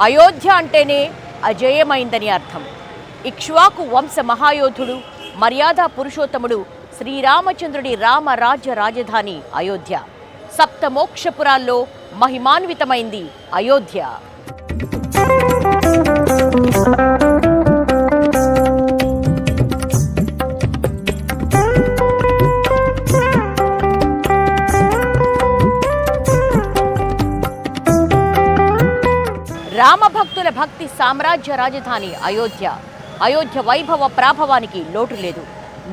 అయోధ్య అంటేనే అజేయమైందని అర్థం. ఇక్ష్వాకు వంశ మహాయోధుడు, మర్యాద పురుషోత్తముడు శ్రీరామచంద్రుడి రామరాజ్య రాజధాని అయోధ్య. సప్తమోక్షపురాల్లో మహిమాన్వితమైంది అయోధ్య. రామభక్తుల భక్తి సామ్రాజ్య రాజధాని అయోధ్య. అయోధ్య వైభవ ప్రాభవానికి లోటు లేదు.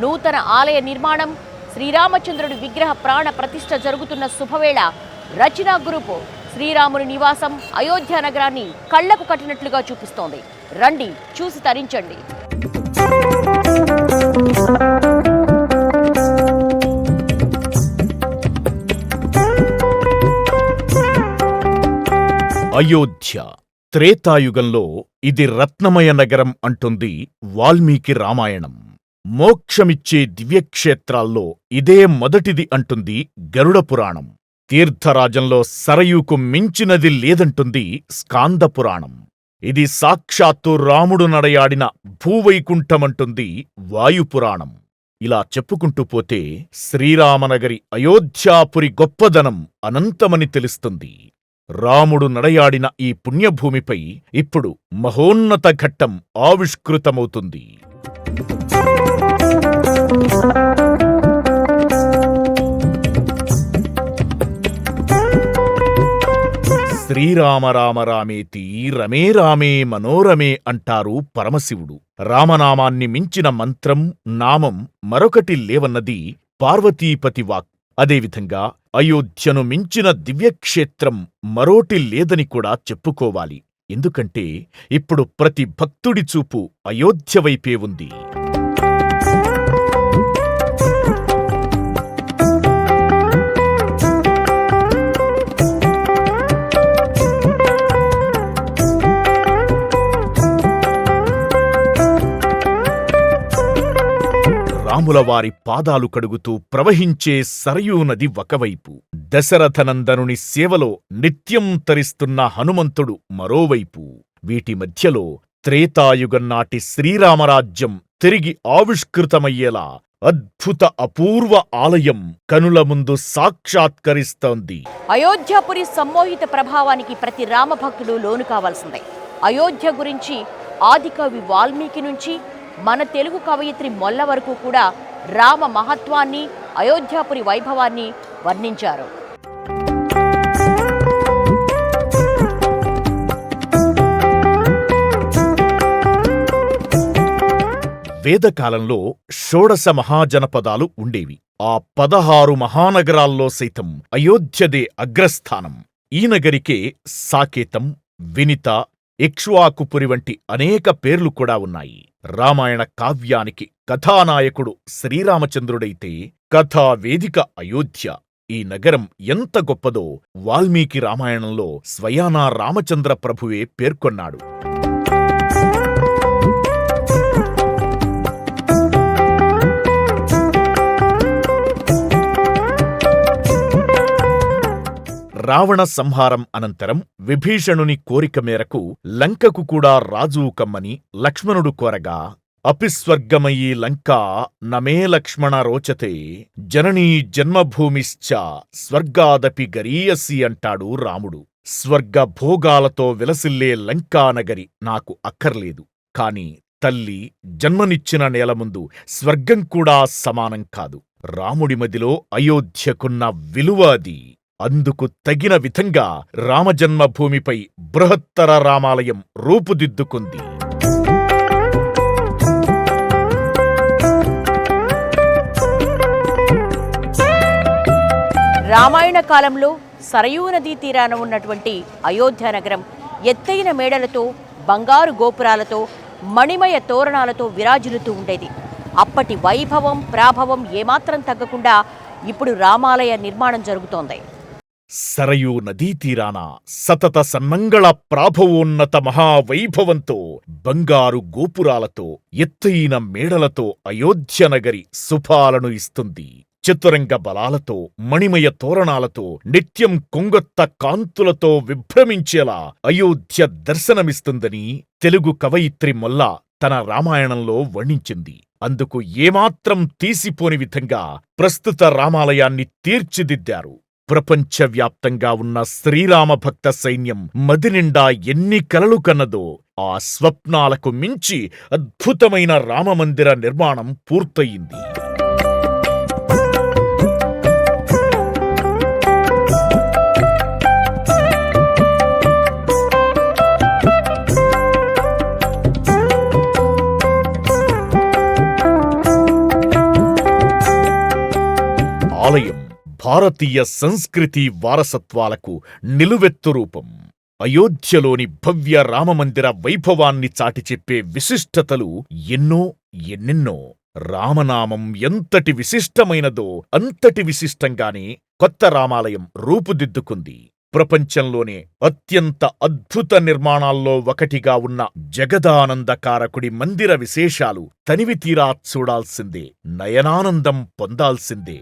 నూతన ఆలయ నిర్మాణం, శ్రీరామచంద్రుడి విగ్రహ ప్రాణ ప్రతిష్ఠ జరుగుతున్న శుభవేళ రచనా గ్రూపు శ్రీరాముని నివాసం అయోధ్య నగరాన్ని కళ్లకు కట్టినట్లుగా చూపిస్తోంది. రండి, చూసి తరించండి. అయోధ్య త్రేతాయుగంలో ఇది రత్నమయ నగరం అంటుంది వాల్మీకి రామాయణం. మోక్షమిచ్చే దివ్యక్షేత్రాల్లో ఇదే మొదటిది అంటుంది గరుడ పురాణం. తీర్థరాజంలో సరయూకు మించినది లేదంటుంది స్కాంద పురాణం. ఇది సాక్షాత్తు రాముడు నడయాడిన భూవైకుంఠమంటుంది వాయుపురాణం. ఇలా చెప్పుకుంటూ పోతే శ్రీరామనగరి అయోధ్యాపురి గొప్పదనం అనంతమని తెలుస్తుంది. రాముడు నడయాడిన ఈ పుణ్యభూమిపై ఇప్పుడు మహోన్నత ఘట్టం ఆవిష్కృతమవుతుంది. శ్రీరామ రామ రామేతి రమే రామే మనోరమే అంటారు పరమశివుడు. రామనామాన్ని మించిన మంత్రం, నామం మరొకటి లేవన్నది పార్వతీపతి వాక్. అదేవిధంగా అయోధ్యను మించిన దివ్యక్షేత్రం మరోటి లేదని కూడా చెప్పుకోవాలి. ఎందుకంటే ఇప్పుడు ప్రతి భక్తుడి చూపు అయోధ్య వైపే ఉంది. రాములవారి పాదాలు కడుగుతూ ప్రవహించే సరయూ నది ఒకవైపు, దశరథనందనుని సేవలో నిత్యం తరిస్తున్న హనుమంతుడు మరోవైపు. వీటి మధ్యలో త్రేతాయుగన్నాటి శ్రీరామరాజ్యం తిరిగి ఆవిష్కృతమయ్యేలా అద్భుత అపూర్వ ఆలయం కనుల ముందు సాక్షాత్కరిస్తోంది. అయోధ్యాపురి సమ్మోహిత ప్రభావానికి ప్రతి రామభక్తుడు లోను కావాల్సిందే. అయోధ్య గురించి ఆదికవి వాల్మీకి నుంచి మన తెలుగు కవయిత్రి మొల్ల వరకు కూడా రామ మహత్వాన్ని, అయోధ్యాపురి వైభవాన్ని వర్ణించారు. వేదకాలంలో షోడశ మహాజనపదాలు ఉండేవి. ఆ 16 మహానగరాల్లో సైతం అయోధ్యదే అగ్రస్థానం. ఈ నగరికే సాకేతం, వినిత, ఇక్ష్వాకుపురి వంటి అనేక పేర్లు కూడా ఉన్నాయి. రామాయణ కావ్యానికి కథానాయకుడు శ్రీరామచంద్రుడైతే కథావేదిక అయోధ్య. ఈ నగరం ఎంత గొప్పదో వాల్మీకి రామాయణంలో స్వయానా రామచంద్ర ప్రభువే పేర్కొన్నాడు. రావణ సంహారం అనంతరం విభీషణుని కోరిక మేరకు లంకకు కూడా రాజు కమ్మని లక్ష్మణుడు కోరగా, అపిస్వర్గమయీ లంకా నమే లక్ష్మణ రోచతే జననీ జన్మభూమిశ్చ స్వర్గాదపి గరీయసి అంటాడు రాముడు. స్వర్గ భోగాలతో విలసిల్లే లంకానగరి నాకు అక్కర్లేదు. కాని తల్లి జన్మనిచ్చిన నేల ముందు స్వర్గం కూడా సమానం కాదు. రాముడి మదిలో అయోధ్యకున్న విలువ అది. అందుకు తగిన విధంగా రామజన్మభూమిపై బృహత్తర రామాలయం రూపుదిద్దుకుంది. రామాయణ కాలంలో సరయూ నదీ తీరాన ఉన్నటువంటి అయోధ్య నగరం ఎత్తైన మేడలతో, బంగారు గోపురాలతో, మణిమయ తోరణాలతో విరాజిల్లుతూ ఉండేది. అప్పటి వైభవం, ప్రాభవం ఏమాత్రం తగ్గకుండా ఇప్పుడు రామాలయ నిర్మాణం జరుగుతోంది. సరయూ నదీ తీరాన సతత సన్మంగళ ప్రాభవోన్నత మహావైభవంతో, బంగారు గోపురాలతో, ఎత్తైన మేడలతో అయోధ్యనగరి సుఫాలను ఇస్తుంది. చతురంగ బలాలతో, మణిమయ తోరణాలతో, నిత్యం కొంగొత్త కాంతులతో విభ్రమించేలా అయోధ్య దర్శనమిస్తుందని తెలుగు కవయిత్రి మొల్ల తన రామాయణంలో వర్ణించింది. అందుకు ఏమాత్రం తీసిపోని విధంగా ప్రస్తుత రామాలయాన్ని తీర్చిదిద్దారు. ప్రపంచవ్యాప్తంగా ఉన్న శ్రీరామ భక్త సైన్యం మదినిండా ఎన్ని కలలు కన్నదో ఆ స్వప్నాలకు మించి అద్భుతమైన రామమందిర నిర్మాణం పూర్తయింది. ఆలయం భారతీయ సంస్కృతి వారసత్వాలకు నిలువెత్తు రూపం. అయోధ్యలోని భవ్య రామమందిర వైభవాన్ని చాటిచెప్పే విశిష్టతలు ఎన్నెన్నో. రామనామం ఎంతటి విశిష్టమైనదో అంతటి విశిష్టంగానే కొత్త రామాలయం రూపుదిద్దుకుంది. ప్రపంచంలోనే అత్యంత అద్భుత నిర్మాణాల్లో ఒకటిగా ఉన్న జగదానందకారకుడి మందిర విశేషాలు తనివితీరా చూడాల్సిందే, నయనానందం పొందాల్సిందే.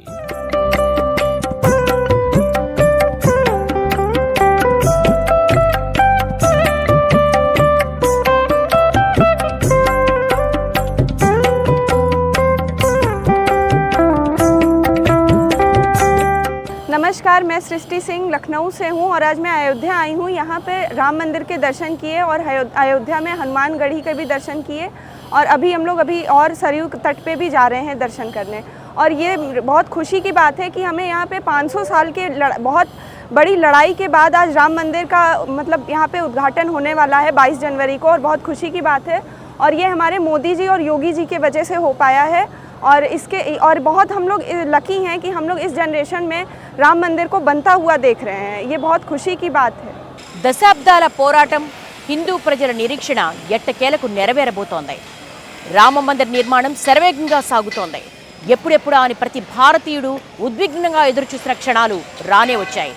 नमस्कार, मैं सृष्टि सिंह लखनऊ से हूँ और आज मैं अयोध्या आई हूँ। यहाँ पे राम मंदिर के दर्शन किए और अयोध्या में हनुमानगढ़ी के भी दर्शन किए और अभी हम लोग और सरयू तट पे भी जा रहे हैं दर्शन करने। और ये बहुत खुशी की बात है कि हमें यहाँ पे 500 साल के बहुत बड़ी लड़ाई के बाद आज राम मंदिर का मतलब यहाँ पे उद्घाटन होने वाला है 22 जनवरी को, और बहुत खुशी की बात है। और ये हमारे मोदी जी और योगी जी की वजह से हो पाया है। और बहुत हम लोग लकी हैं कि हम लोग इस जनरेशन में राम मंदिर को बनता हुआ देख रहे हैं। ये बहुत खुशी की बात है। దశాబ్దాల పోరాటం, హిందూ ప్రజల నిరీక్షణ ఎట్టకేలకు నెరవేరబోతోంది. రామమందిర నిర్మాణం శరవేగంగా సాగుతోంది. ఎప్పుడెప్పుడా అని ప్రతి భారతీయుడు ఉద్విగ్నంగా ఎదురుచూసిన క్షణాలు రానే వచ్చాయి.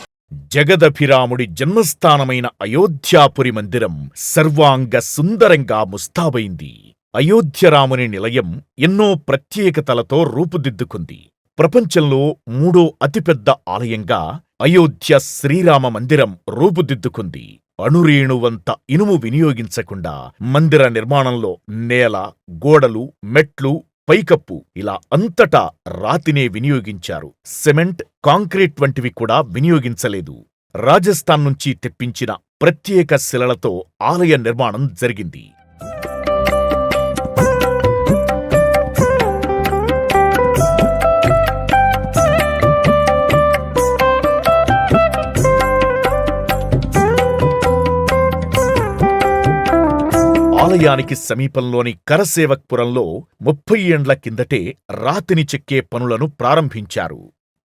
జగదభిరాముడి జన్మస్థానమైన అయోధ్యాపురి మందిరం సర్వాంగ సుందరంగా ముస్తాబైంది. అయోధ్యరాముని నిలయం ఎన్నో ప్రత్యేకతలతో రూపుదిద్దుకుంది. ప్రపంచంలో 3వ అతిపెద్ద ఆలయంగా అయోధ్య శ్రీరామ మందిరం రూపుదిద్దుకుంది. అణురేణువంత ఇనుము వినియోగించకుండా మందిర నిర్మాణంలో నేల, గోడలు, మెట్లు, పైకప్పు ఇలా అంతటా రాతినే వినియోగించారు. సిమెంట్, కాంక్రీట్ వంటివి కూడా వినియోగించలేదు. రాజస్థాన్ నుంచి తెప్పించిన ప్రత్యేక శిలలతో ఆలయ నిర్మాణం జరిగింది. ఆలయానికి సమీపంలోని కరసేవక్పురంలో 30 ఏండ్ల కిందటే రాతిని చెక్కే పనులను ప్రారంభించారు.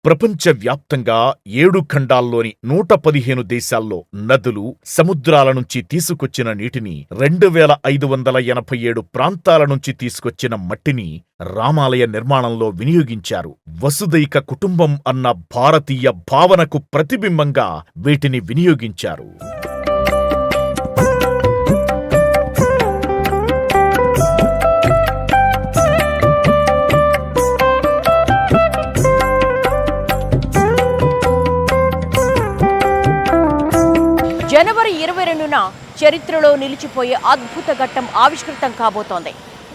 ప్రపంచవ్యాప్తంగా 7 ఖండాల్లోని 115 దేశాల్లో నదులు, సముద్రాల నుంచి తీసుకొచ్చిన నీటిని, 2587 ప్రాంతాల నుంచి తీసుకొచ్చిన మట్టిని రామాలయ నిర్మాణంలో వినియోగించారు. వసుదైక కుటుంబం అన్న భారతీయ భావనకు ప్రతిబింబంగా వీటిని వినియోగించారు. జనవరి 22న చరిత్రలో నిలిచిపోయే అద్భుత ఘట్టం ఆవిష్కృతం కాబోతోంది.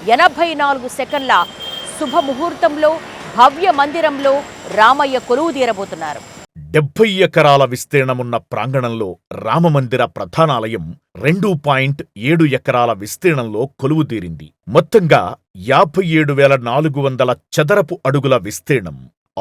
84 సెకన్ల శుభముహూర్తంలో భవ్య మందిరంలో రామయ్య కొలువుదీరబోతున్నారు. 70 ఎకరాల విస్తీర్ణమున్న ప్రాంగణంలో రామమందిర ప్రధానాలయం 2.7 ఎకరాల విస్తీర్ణంలో కొలువుదీరింది. మొత్తంగా 57,400 చదరపు అడుగుల విస్తీర్ణం.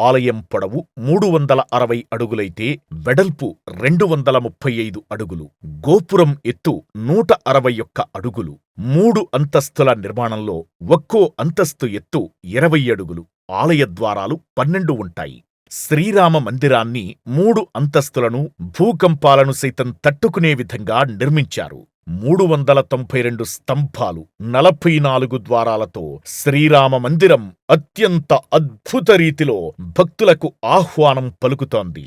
ఆలయం పొడవు 360 అడుగులైతే వెడల్పు 235 అడుగులు. గోపురం ఎత్తు 161 అడుగులు. 3 అంతస్తుల నిర్మాణంలో ఒక్కో అంతస్తు ఎత్తు 20 అడుగులు. ఆలయ ద్వారాలు 12 ఉంటాయి. శ్రీరామ మందిరాన్ని 3 అంతస్తులను, భూకంపాలను సైతం తట్టుకునే విధంగా నిర్మించారు. 392 స్తంభాలు, 44 ద్వారాలతో శ్రీరామ మందిరం అత్యంత అద్భుత రీతిలో భక్తులకు ఆహ్వానం పలుకుతోంది.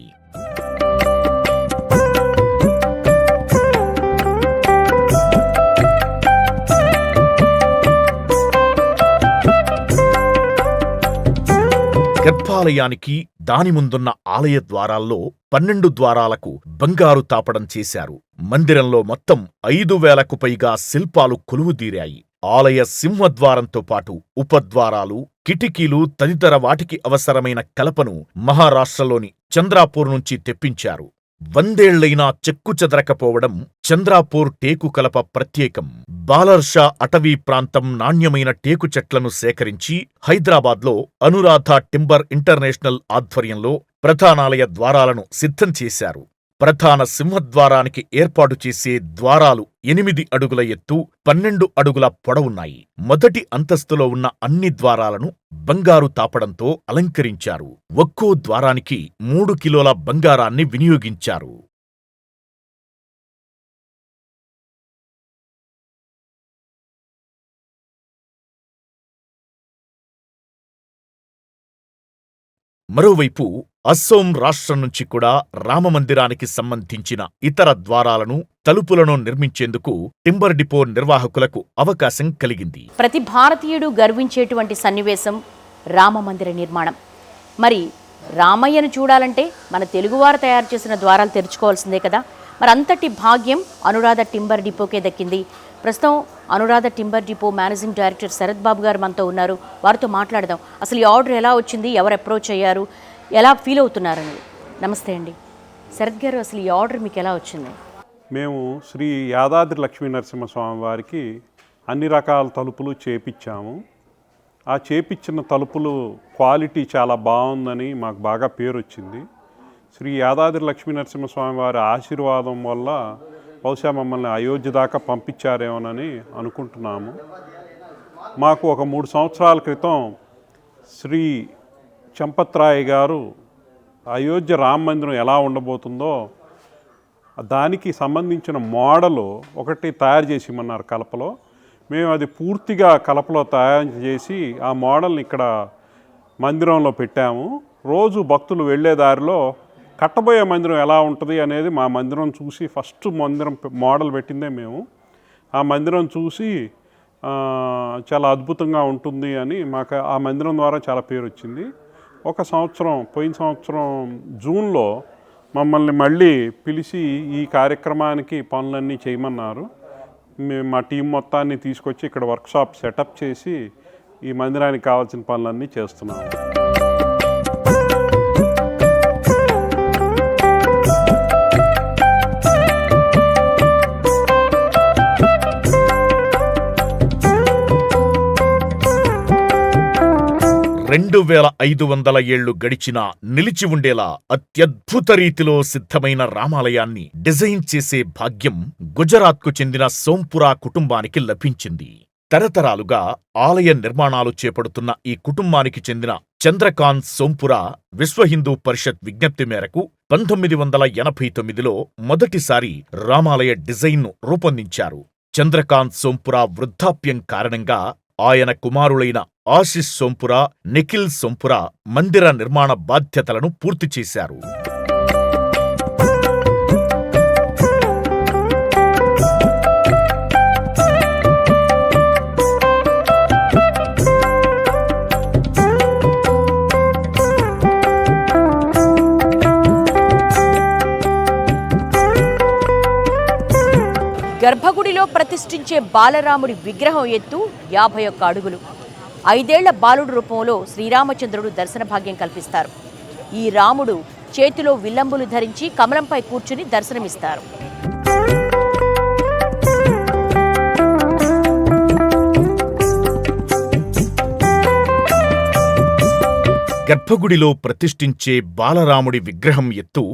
గర్భాలయానికి దాని ముందున్న ఆలయ ద్వారాల్లో 12 ద్వారాలకు బంగారు తాపడం చేశారు. మందిరంలో మొత్తం 5,000కు పైగా శిల్పాలు కొలువుదీరాయి. ఆలయ సింహద్వారంతో పాటు ఉపద్వారాలు, కిటికీలు తదితర వాటికి అవసరమైన కలపను మహారాష్ట్రలోని చంద్రాపూర్ నుంచి తెప్పించారు. 100 ఏళ్లైనా చెక్కు చెదరకపోవడం చంద్రాపూర్ టేకు కలప ప్రత్యేకం. బాలర్షా అటవీ ప్రాంతం నాణ్యమైన టేకు చెట్లను సేకరించి హైదరాబాద్లో అనురాధ టింబర్ ఇంటర్నేషనల్ ఆధ్వర్యంలో ప్రధానాలయ ద్వారాలను సిద్ధం చేశారు. ప్రధాన సింహద్వారానికి ఏర్పాటు చేసే ద్వారాలు 8 అడుగుల ఎత్తు, 12 అడుగుల పొడవున్నాయి. మొదటి అంతస్తులో ఉన్న అన్ని ద్వారాలను బంగారు తాపడంతో అలంకరించారు. ఒక్కో ద్వారానికి 3 కిలోల బంగారాన్ని వినియోగించారు. మరోవైపు అస్సోం రాష్ట్రం నుంచి కూడా రామమందిరానికి సంబంధించిన ఇతర ద్వారాలను, తలుపులను నిర్మించేందుకు టింబర్ డిపో నిర్వాహకులకు అవకాశం కలిగింది. ప్రతి భారతీయుడు గర్వించేటువంటి సన్నివేశం రామమందిర నిర్మాణం. మరి రామయ్యను చూడాలంటే మన తెలుగువారు తయారు చేసిన ద్వారాలు తెరుచుకోవాల్సిందే కదా. మరి అంతటి భాగ్యం అనురాధ టింబర్ డిపోకే దక్కింది. ప్రస్తుతం Anuradha timber depot managing director Sarath Babu గారు మనతో ఉన్నారు. వారితో మాట్లాడదాం. అసలు ఈ ఆర్డర్ ఎలా వచ్చింది, ఎవరు అప్రోచ్ అయ్యారు, ఎలా ఫీల్ అవుతున్నారని. నమస్తే అండి శరత్ గారు, అసలు ఈ ఆర్డర్ మీకు ఎలా వచ్చింది? మేము శ్రీ యాదాద్రి లక్ష్మీ నరసింహస్వామి వారికి అన్ని రకాల తలుపులు చేపించాము. ఆ చేపించిన తలుపులు క్వాలిటీ చాలా బాగుందని మాకు బాగా పేరు వచ్చింది. శ్రీ యాదాద్రి లక్ష్మీ నరసింహస్వామి వారి ఆశీర్వాదం వల్ల బహుశా మమ్మల్ని అయోధ్య దాకా పంపించారేమోనని అనుకుంటున్నాము. మాకు ఒక 3 సంవత్సరాల క్రితం శ్రీ చంపత్రాయ్ గారు అయోధ్య రామ మందిరం ఎలా ఉండబోతుందో దానికి సంబంధించిన మోడలు ఒకటి తయారు చేసి ఇమ్మన్నారు కలపలో. మేము అది పూర్తిగా కలపలో తయారు చేసి ఆ మోడల్ని ఇక్కడ మందిరంలో పెట్టాము. రోజు భక్తులు వెళ్ళే దారిలో కట్టబోయే మందిరం ఎలా ఉంటుంది అనేది మా మందిరం చూసి ఫస్ట్ మందిరం మోడల్ పెట్టిందే మేము. ఆ మందిరం చూసి చాలా అద్భుతంగా ఉంటుంది అని మాకు ఆ మందిరం ద్వారా చాలా పేరు వచ్చింది. పోయిన సంవత్సరం జూన్లో మమ్మల్ని మళ్ళీ పిలిచి ఈ కార్యక్రమానికి పనులన్నీ చేయమన్నారు. మేము మా టీం మొత్తాన్ని తీసుకొచ్చి ఇక్కడ వర్క్షాప్ సెటప్ చేసి ఈ మందిరానికి కావాల్సిన పనులన్నీ చేస్తున్నాము. రెండు 2,500 ఏళ్లు గడిచినా నిలిచి ఉండేలా అత్యద్భుత రీతిలో సిద్ధమైన రామాలయాన్ని డిజైన్ చేసే భాగ్యం గుజరాత్కు చెందిన సోంపురా కుటుంబానికి లభించింది. తరతరాలుగా ఆలయ నిర్మాణాలు చేపడుతున్న ఈ కుటుంబానికి చెందిన చంద్రకాంత్ సోంపురా విశ్వ హిందూ పరిషత్ విజ్ఞప్తి మేరకు 1989లో మొదటిసారి రామాలయ డిజైన్ను రూపొందించారు. చంద్రకాంత్ సోంపురా వృద్ధాప్యం కారణంగా ఆయన కుమారులైన ఆశిష్ సోంపురా, నిఖిల్ సోంపురా మందిర నిర్మాణ బాధ్యతలను పూర్తి చేశారు. గర్భగుడిలో ప్రతిష్ఠించే బాలరాముడి విగ్రహం ఎత్తు 51 అడుగులు. 5 ఏళ్ల బాలుడు రూపంలో శ్రీరామచంద్రుడు దర్శన భాగ్యం కల్పిస్తారు. ఈ రాముడు చేతిలో విల్లంబులు ధరించి కమలంపై కూర్చుని దర్శనమిస్తారు. గర్భగుడిలో ప్రతిష్ఠించే బాలరాముడి విగ్రహం ఎత్తు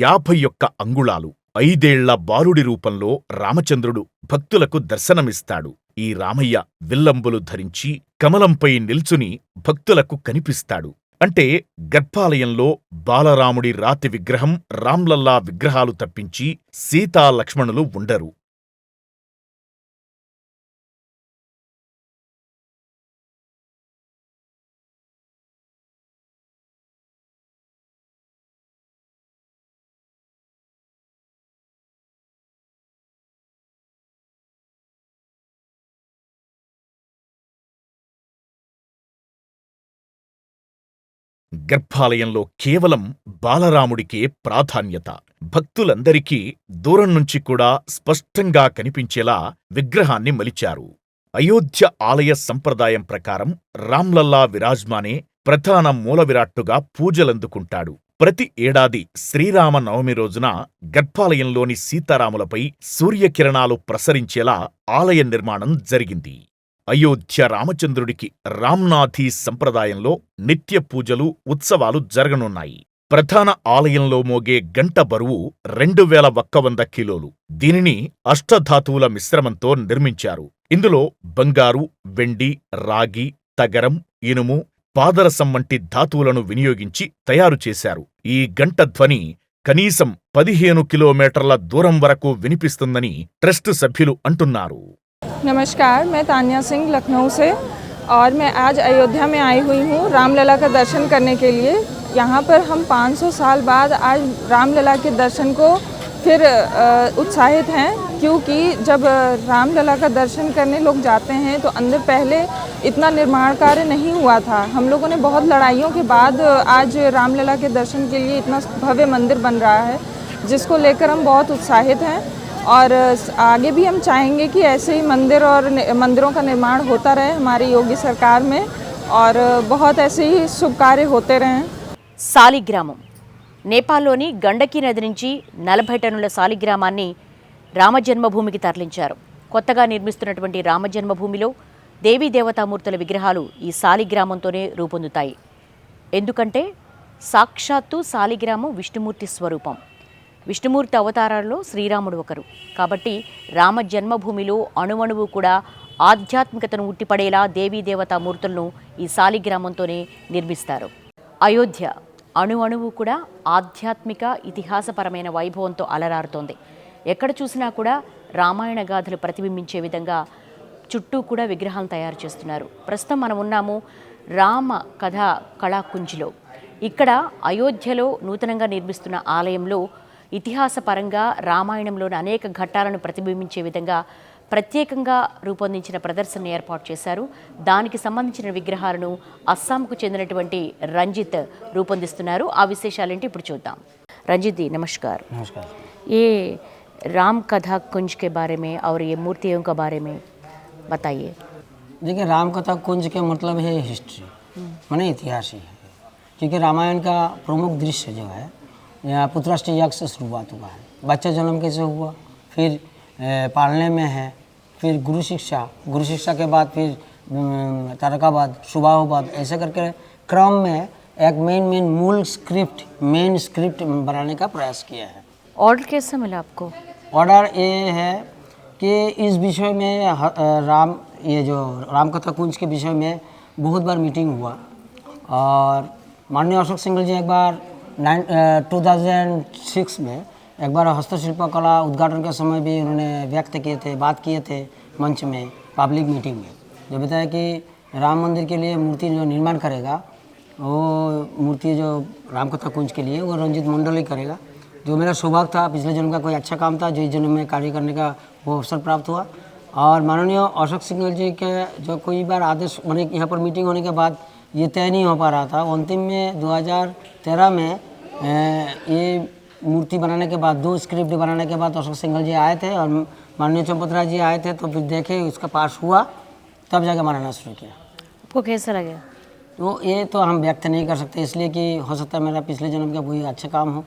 51 అంగుళాలు. 5 ఏళ్ల బాలుడి రూపంలో రామచంద్రుడు భక్తులకు దర్శనమిస్తాడు. ఈ రామయ్య విల్లంబులు ధరించి కమలంపై నిల్చుని భక్తులకు కనిపిస్తాడు. అంటే గర్భాలయంలో బాలరాముడి రాతి విగ్రహం, రామ్లల్లా విగ్రహాలు తప్పించి సీతా లక్ష్మణులు ఉండరు. గర్భాలయంలో కేవలం బాలరాముడికే ప్రాధాన్యత. భక్తులందరికీ దూరం నుంచి కూడా స్పష్టంగా కనిపించేలా విగ్రహాన్ని మలిచారు. అయోధ్య ఆలయ సంప్రదాయం ప్రకారం రామ్లల్లా విరాజ్మానే ప్రధాన మూలవిరాట్టుగా పూజలందుకుంటాడు. ప్రతి ఏడాది శ్రీరామ నవమి రోజున గర్భాలయంలోని సీతారాములపై సూర్యకిరణాలు ప్రసరించేలా ఆలయ నిర్మాణం జరిగింది. అయోధ్య రామచంద్రుడికి రామ్నాథీ సంప్రదాయంలో నిత్య పూజలు, ఉత్సవాలు జరగనున్నాయి. ప్రధాన ఆలయంలో మోగే గంట బరువు 2100 కిలోలు. దీనిని అష్టధాతువుల మిశ్రమంతో నిర్మించారు. ఇందులో బంగారు, వెండి, రాగి, తగరం, ఇనుము, పాదరసం వంటి ధాతువులను వినియోగించి తయారు చేశారు. ఈ గంట ధ్వని కనీసం 15 కిలోమీటర్ల దూరం వరకు వినిపిస్తుందని ట్రస్ట్ సభ్యులు అంటున్నారు. नमस्कार, मैं तान्या सिंह लखनऊ से और मैं आज अयोध्या में आई हुई हूँ रामलला का दर्शन करने के लिए। यहाँ पर हम 500 साल बाद आज रामलला के दर्शन को फिर उत्साहित हैं, क्योंकि जब रामलला का दर्शन करने लोग जाते हैं तो अंदर पहले इतना निर्माण कार्य नहीं हुआ था। हम लोगों ने बहुत लड़ाइयों के बाद आज रामलला के दर्शन के लिए इतना भव्य मंदिर बन रहा है, जिसको लेकर हम बहुत उत्साहित हैं और आगे भी हम चाहेंगे कि ऐसे ही मंदिर और मंदिरों का निर्माण होता रहे हमारी योगी सरकार में और बहुत ऐसे ही शुभ कार्य होते रहें। సాలిగ్రామం నేపాల్లోని గండకీ నది నుంచి 40 టన్నుల సాలిగ్రామాన్ని రామజన్మభూమికి తరలించారు. కొత్తగా నిర్మిస్తున్నటువంటి రామజన్మభూమిలో దేవీ దేవతామూర్తుల విగ్రహాలు ఈ సాలిగ్రామంతోనే రూపొందుతాయి. ఎందుకంటే సాక్షాత్తు సాలిగ్రామం విష్ణుమూర్తి స్వరూపం. విష్ణుమూర్తి అవతారాల్లో శ్రీరాముడు ఒకరు. కాబట్టి రామ జన్మభూమిలో అణువణువు కూడా ఆధ్యాత్మికతను ఉట్టిపడేలా దేవీ దేవతామూర్తులను ఈ సాలిగ్రామంతోనే నిర్మిస్తారు. అయోధ్య అణువణువు కూడా ఆధ్యాత్మిక, ఇతిహాసపరమైన వైభవంతో అలరారుతోంది. ఎక్కడ చూసినా కూడా రామాయణ గాథలు ప్రతిబింబించే విధంగా చుట్టూ కూడా విగ్రహాలను తయారు చేస్తున్నారు. ప్రస్తుతం మనం ఉన్నాము రామ కథ కళాకుంజిలో. ఇక్కడ అయోధ్యలో నూతనంగా నిర్మిస్తున్న ఆలయంలో ఇతిహాసపరంగా రామాయణంలోని అనేక ఘట్టాలను ప్రతిబింబించే విధంగా ప్రత్యేకంగా రూపొందించిన ప్రదర్శనను ఏర్పాటు చేశారు. దానికి సంబంధించిన విగ్రహాలను అస్సాంకు చెందినటువంటి రంజిత్ రూపొందిస్తున్నారు. ఆ విశేషాలేంటి ఇప్పుడు చూద్దాం. రంజిత్ जी नमस्कार। नमस्कार। ये राम कथा कुंज के बारे में और ये मूर्तियों के बारे में बताइए। देखिए, राम कथा कुंज के मतलब है हिस्ट्री, माने इतिहास ही है, क्योंकि रामायण का प्रमुख दृश्य जो है यहाँ पुत्राष्ट याग से शुरुआत हुआ है। बच्चा जन्म कैसे हुआ, फिर पालने में है, फिर गुरु शिक्षा के बाद फिर तारकाबाद, सुबाहोबाद, ऐसे करके क्रम में एक मेन मेन स्क्रिप्ट बनाने का प्रयास किया है। ऑर्डर कैसे मिला आपको? ऑर्डर ये है कि इस विषय में ये जो राम कथा कुंज के विषय में बहुत बार मीटिंग हुआ और माननीय अशोक सिंघल जी एक बार 2006 में एक बार हस्तशिल्प कला उद्घाटन के समय भी उन्होंने व्यक्त किए थे, बात किए थे मंच में, पब्लिक मीटिंग में, जो बताया कि राम मंदिर के लिए मूर्ति जो निर्माण करेगा, वो मूर्ति जो रामकथा कुंज के लिए वो रंजित मंडल ही करेगा। जो मेरा सौभाग्य था, पिछले जन्म का कोई अच्छा काम था, जो इस जन्म में कार्य करने का वो अवसर प्राप्त हुआ। और माननीय अशोक सिंघल जी के जो कोई बार आदेश मैंने यहाँ पर मीटिंग होने के बाद ये तय नहीं हो पा रहा था, अंतिम में 2013 में ये मूर्ति बनाने के बाद, 2 स्क्रिप्ट बनाने के बाद अशोक सिंघल जी आए थे और माननीय चंपतराय जी आए थे, तो फिर देखे उसका पास हुआ, तब जाके बनाना शुरू किया। आपको कैसा लगा? तो ये तो हम व्यक्त नहीं कर सकते, इसलिए कि हो सकता है मेरा पिछले जन्म का कोई अच्छा काम हो,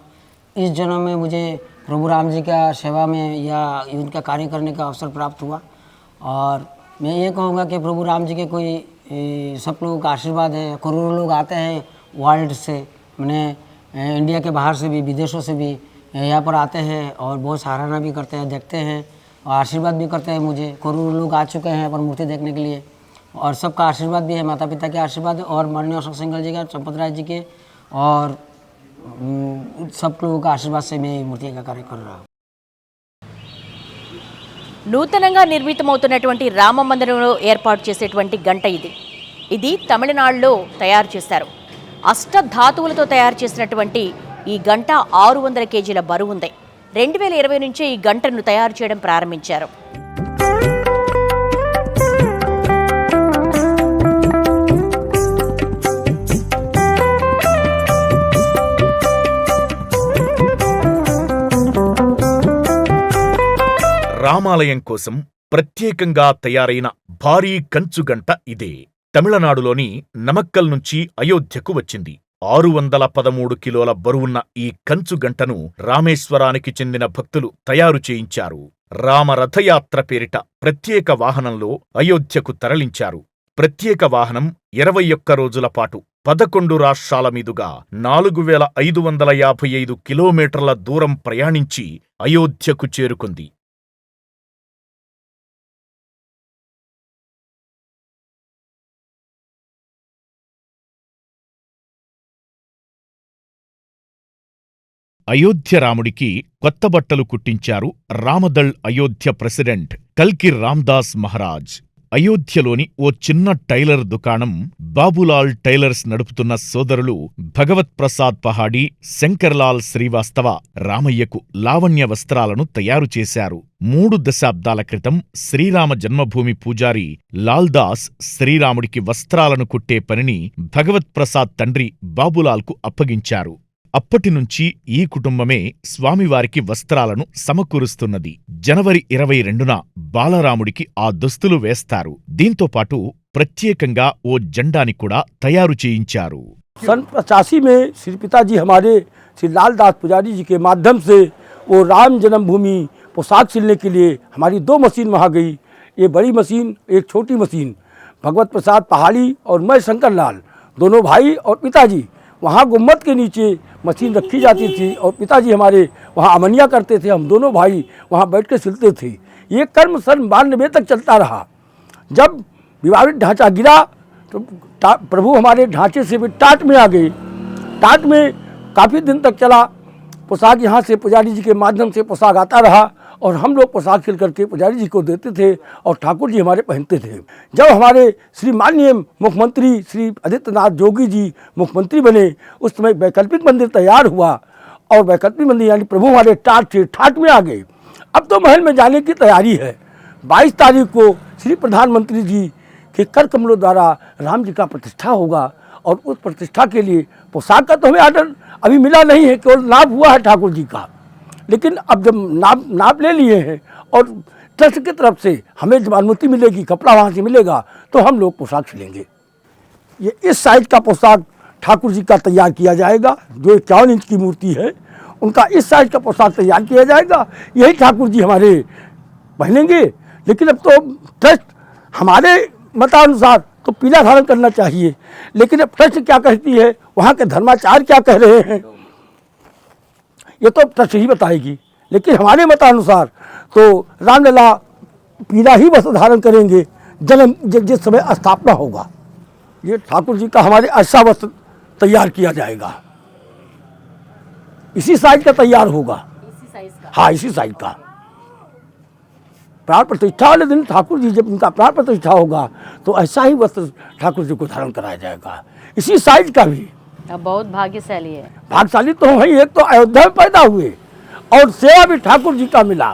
इस जन्म में मुझे प्रभु राम जी का सेवा में या उनका कार्य करने का अवसर प्राप्त हुआ। और मैं ये कहूँगा कि प्रभु राम जी के कोई सब लोगों का आशीर्वाद है। करोड़ों लोग आते हैं वर्ल्ड से, मैंने इंडिया के बाहर से भी, विदेशों से भी यहाँ पर आते हैं और बहुत सराहना भी करते हैं, देखते हैं और आशीर्वाद भी करते हैं मुझे। करोड़ों लोग आ चुके हैं यहाँ पर मूर्ति देखने के लिए और सबका आशीर्वाद भी है, माता पिता के आशीर्वाद और माननीय अशोक सिंघल जी का, चंपतराय जी के और सब लोगों का आशीर्वाद से मैं मूर्ति का कार्य कर रहा हूँ। నూతనంగా నిర్మితమవుతున్నటువంటి రామ మందిరంలో ఏర్పాటు చేసేటువంటి గంట ఇది తమిళనాడులో తయారు చేశారు. అష్టధాతువులతో తయారు చేసినటువంటి ఈ గంట 600 కేజీల బరువు ఉంది. 2020 నుంచే ఈ గంటను తయారు చేయడం ప్రారంభించారు. రామాలయం కోసం ప్రత్యేకంగా తయారైన భారీ కంచుగంట ఇదే. తమిళనాడులోని నమక్కల్ నుంచి అయోధ్యకు వచ్చింది. 613 కిలోల బరువున్న ఈ కంచుగంటను రామేశ్వరానికి చెందిన భక్తులు తయారు చేయించారు. రామరథయాత్ర పేరిట ప్రత్యేక వాహనంలో అయోధ్యకు తరలించారు. ప్రత్యేక వాహనం 21 రోజుల పాటు 11 రాష్ట్రాల మీదుగా 4555 కిలోమీటర్ల దూరం ప్రయాణించి అయోధ్యకు చేరుకుంది. అయోధ్య రాముడికి కొత్త బట్టలు కుట్టించారు రామదళ్ అయోధ్య ప్రెసిడెంట్ కల్కి రామ్దాస్ మహారాజ్. అయోధ్యలోని ఓ చిన్న టైలర్ దుకాణం బాబులాల్ టైలర్స్ నడుపుతున్న సోదరులు భగవత్ ప్రసాద్ పహాడీ, శంకర్లాల్ శ్రీవాస్తవ రామయ్యకు లావణ్య వస్త్రాలను తయారు చేశారు. 3 దశాబ్దాల క్రితం శ్రీరామ జన్మభూమి పూజారి లాల్దాస్ శ్రీరాముడికి వస్త్రాలను కుట్టే పనిని భగవత్ ప్రసాద్ తండ్రి బాబులాల్కు అప్పగించారు. అప్పటినుంచి ఈ కుటుంబమే స్వామివారికి వస్త్రాలను సమకూరుస్తున్నది. జనవరి 22న బాలరాముడికి ఆ దుస్తులు వేస్తారు. దీంతోపాటు ప్రత్యేకంగా ఓ జెండాని కూడా తయారు చేయించారు. सन 85 में श्री पिताजी हमारे श्री लालदास पुजारी जी के माध्यम से वो राम जन्मभूमि पोशाक सिलने के लिए हमारी 2 मशीन वहाँ गई। ये बड़ी मशीन, एक छोटी मशीन। भगवत प्रसाद पहाड़ी और मैं शंकरलाल दोनों भाई और पिताजी वहाँ गुम्मत के नीचे मशीन रखी जाती थी और पिताजी हमारे वहाँ अमनिया करते थे। हम दोनों भाई वहाँ बैठ के सिलते थे। ये कर्म सन 92 तक चलता रहा। जब विवादित ढांचा गिरा तो प्रभु हमारे ढांचे से भी टाट में आ गए। टाट में काफ़ी दिन तक चला पोशाक। यहाँ से पुजारी जी के माध्यम से पोशाक आता रहा और हम लोग पोशाक सिल करके पुजारी जी को देते थे और ठाकुर जी हमारे पहनते थे। जब हमारे श्री माननीय मुख्यमंत्री श्री आदित्यनाथ जोगी जी मुख्यमंत्री बने, उस समय वैकल्पिक मंदिर तैयार हुआ और वैकल्पिक मंदिर यानी प्रभु हमारे टाट से ठाट में आ गए। अब तो महल में जाने की तैयारी है। 22 तारीख को श्री प्रधानमंत्री जी के कर कमलों द्वारा राम जी का प्रतिष्ठा होगा और उस प्रतिष्ठा के लिए पोशाक का तो हमें आर्डर अभी मिला नहीं है, केवल नाप हुआ है ठाकुर जी का। लेकिन अब जब नाप ले लिए हैं और ट्रस्ट की तरफ से हमें जब अनुमति मिलेगी, कपड़ा वहाँ से मिलेगा, तो हम लोग पोशाक सिलेंगे। ये इस साइज का पोशाक ठाकुर जी का तैयार किया जाएगा। जो 51 इंच की मूर्ति है उनका इस साइज का पोशाक तैयार किया जाएगा। यही ठाकुर जी हमारे पहनेंगे। लेकिन अब तो ट्रस्ट हमारे मतानुसार तो पीला धारण करना चाहिए, लेकिन अब ट्रस्ट क्या कहती है, वहाँ के धर्माचार्य क्या कह रहे हैं, ये तो ट्रस्ट ही बताएगी। लेकिन हमारे मतानुसार तो रामलला पीला ही वस्त्र धारण करेंगे जन्म जिस समय स्थापना होगा। ये ठाकुर जी का हमारे ऐसा वस्त्र तैयार किया जाएगा, इसी साइज का तैयार होगा। हाँ, इसी साइज का। प्राण प्रतिष्ठा वाले दिन ठाकुर जी जब उनका प्राण प्रतिष्ठा होगा तो ऐसा ही वस्त्र ठाकुर जी को धारण कराया जाएगा, इसी साइज का भी। अब बहुत भाग्यशाली है। भाग्यशाली तो हम एक तो अयोध्या में पैदा हुए और सेवा भी ठाकुर जी का मिला,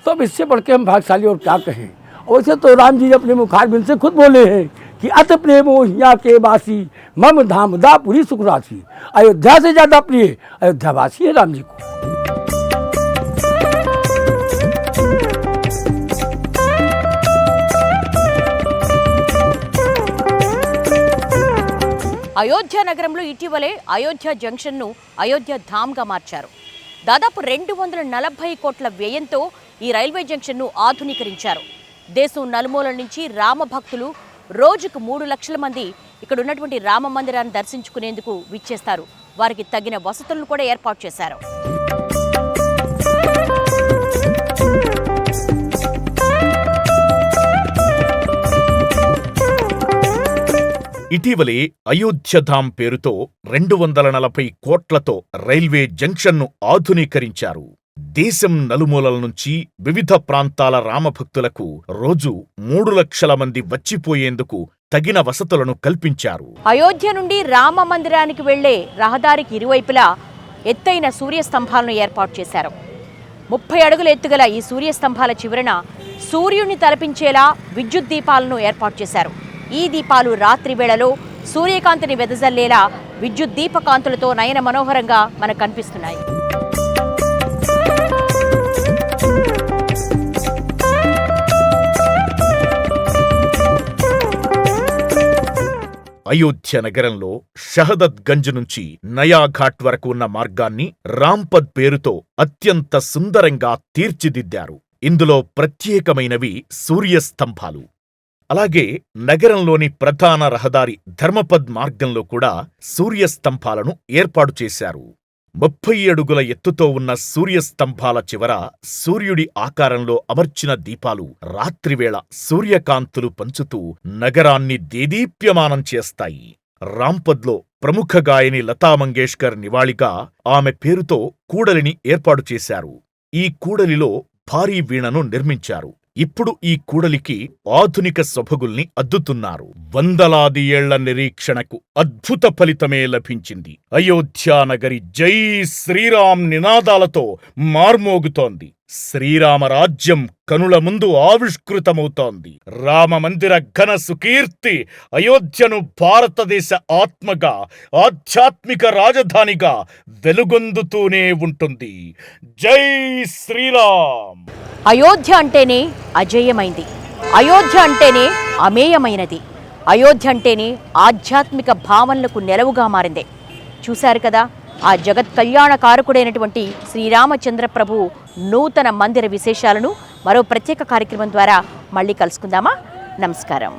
तो अब इससे बढ़ के हम भाग्यशाली और क्या कहें। वैसे तो राम जी अपने मुखारबिंद से खुद बोले हैं कि अत प्रेमो यहाँ के वासी मम धाम दापुरी सुख राशि। अयोध्या से ज़्यादा प्रिय अयोध्यावासी है राम जी को। అయోధ్య నగరంలో ఇటీవలే అయోధ్య జంక్షన్ను అయోధ్య ధామ్గా మార్చారు. దాదాపు 240 కోట్ల వ్యయంతో ఈ రైల్వే జంక్షన్ను ఆధునీకరించారు. దేశం నలుమూలల నుంచి రామ భక్తులు రోజుకు 3 లక్షల మంది ఇక్కడ ఉన్నటువంటి రామ మందిరాన్ని దర్శించుకునేందుకు విచ్చేస్తారు. వారికి తగిన వసతులను కూడా ఏర్పాటు చేశారు. ఇటీవలే అయోధ్యధామ్ పేరుతో 240 కోట్లతో రైల్వే జంక్షన్ను ఆధునీకరించారు. దేశం నలుమూలల నుంచి వివిధ ప్రాంతాల రామభక్తులకు రోజు 3 లక్షల మంది వచ్చిపోయేందుకు తగిన వసతులను కల్పించారు. అయోధ్య నుండి రామ మందిరానికి వెళ్లే రహదారికి ఇరువైపులా ఎత్తైన సూర్యస్తంభాలను ఏర్పాటు చేశారు. 30 అడుగుల ఎత్తుగల ఈ సూర్యస్తంభాల చివరన సూర్యుడిని తలపించేలా విద్యుత్ దీపాలను ఏర్పాటు చేశారు. ఈ దీపాలు రాత్రి వేళలో సూర్యకాంతిని వెదజల్లేలా విద్యుత్ దీపకాంతులతో నయన మనోహరంగా మనకు కనిపిస్తున్నాయి. అయోధ్య నగరంలో షహదత్ గంజ్ నుంచి నయాఘాట్ వరకు ఉన్న మార్గాన్ని రాంపద్ పేరుతో అత్యంత సుందరంగా తీర్చిదిద్దారు. ఇందులో ప్రత్యేకమైనవి సూర్యస్తంభాలు. అలాగే నగరంలోని ప్రధాన రహదారి ధర్మపద్ మార్గంలో కూడా సూర్యస్తంభాలను ఏర్పాటు చేశారు. 30 అడుగుల ఎత్తుతో ఉన్న సూర్యస్తంభాల చివర సూర్యుడి ఆకారంలో అమర్చిన దీపాలు రాత్రివేళ సూర్యకాంతులు పంచుతూ నగరాన్ని దేదీప్యమానం చేస్తాయి. రాంపద్లో ప్రముఖ గాయని లతా మంగేష్కర్ నివాళిగా ఆమె పేరుతో కూడలిని ఏర్పాటు చేశారు. ఈ కూడలిలో భారీ వీణను నిర్మించారు. ఇప్పుడు ఈ కూడలికి ఆధునిక సొబగుల్ని అద్దుతున్నారు. వందలాది ఏళ్ల నిరీక్షణకు అద్భుత ఫలితమే లభించింది. అయోధ్యానగరి జై శ్రీరామ్ నినాదాలతో మార్మోగుతోంది. శ్రీరామరాజ్యం కనుల ముందు ఆవిష్కృతమవుతోంది. రామమందిర ఘన సుకీర్తి అయోధ్యను భారతదేశ ఆత్మగా, ఆధ్యాత్మిక రాజధానిగా వెలుగొందుతూనే ఉంటుంది. జై శ్రీరామ్. అయోధ్య అంటేనే అజేయమైంది. అయోధ్య అంటేనే అమేయమైనది. అయోధ్య అంటేనే ఆధ్యాత్మిక భావనలకు నెలవుగా మారింది. చూశారు కదా, ఆ జగత్ కళ్యాణకారకుడైనటువంటి శ్రీరామచంద్ర ప్రభు నూతన మందిర విశేషాలను మరో ప్రత్యేక కార్యక్రమం ద్వారా మళ్ళీ కలుసుకుందామా? నమస్కారం.